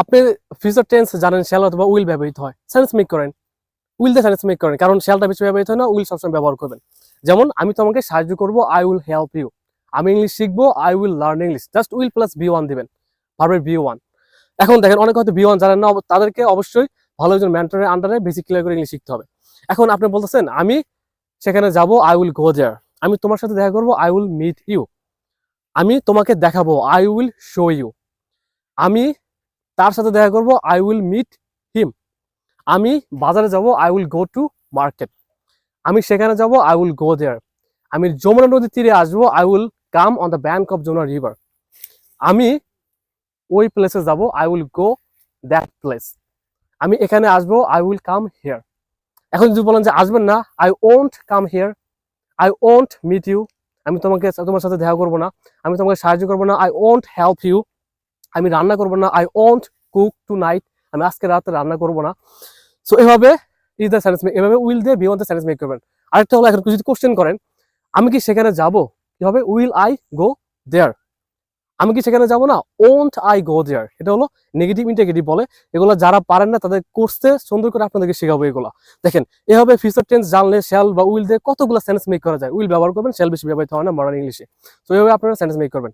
আপনি future tense জানেন shall অথবা উইল ব্যবহৃত হয়, সেন্স মেক করেন, উইল দিয়ে সেন্স মেক করেন, কারণ শ্যালটা বেশি ব্যবহৃত হয় না, উইল সবসময় ব্যবহার করবেন। যেমন আমি তোমাকে সাহায্য করবো, আই উইল হেল্প ইউ। আমি ইংলিশ শিখবো, I will learn English. Just will plus be one দিবেন, ভার্বের বি ওয়ান। এখন দেখেন অনেকে হয়তো বি ওয়ান জানেন না, তাদেরকে অবশ্যই ভালো একজন মেন্টরের আন্ডারে বেসিক ক্লিয়ার করে ইংলিশ শিখতে হবে। এখন আপনি বলতেছেন আমি সেখানে যাব, আই উইল গো দেয়ার। আমি তোমার সাথে দেখা করবো, আই উইল মিট ইউ। আমি তোমাকে দেখাবো, আই উইল শো ইউ। আমি তার সাথে দেখা করবো, আই উইল মিট হিম। আমি বাজারে যাব, I will go to market. আমি সেখানে যাব, আই উইল গো দেয়ার। আমি যমুনা নদীর তীরে আসবো, I will come on the bank of Yamuna river. আমি ওই প্লেসে যাব, I will go that place. আমি এখানে আসবো, আই উইল কাম হিয়ার। এখন যদি বলেন যে আসবেন না, I won't come here, I won't meet you. আমি তোমার সাথে দেখা করবো না, আমি তোমাকে সাহায্য করবো না, আই ওন্ট হেল্প ইউ। আমি রান্না করবো না, I won't cook tonight. আমি আজকে রাতে রান্না করবো না। সো এভাবে ইজ দ্য সেন্টেন্স মেক, এভাবে উইল দিয়ে বিয়ন্ড দ্য সেন্টেন্স মেক করবেন। আরেকটা হলো, এখন যদি কোশ্চেন করেন আমি কি সেখানে যাব, কি হবে, উইল আই গো দেয়ার। আমি কি সেখানে যাব না, ওন্ট আই গো দেয়ার। এটা হলো নেগেটিভ ইন্টিগ্রেটিভ বলে। এগুলো যারা পারেন না তাদের কোর্সে সুন্দর করে আপনাদেরকে শেখাবো এগুলো। দেখেন এভাবে ফিউচার টেন্স জানলে শ্যাল বা উইল দিয়ে কতগুলো সেন্টেন্স মেক করা যায়। উইল ব্যবহার করবেন, শ্যাল বেশি ব্যবহৃত হয় না মডার্ন ইংলিশে। তো এভাবে আপনারা সেন্টেন্স মেক করবেন।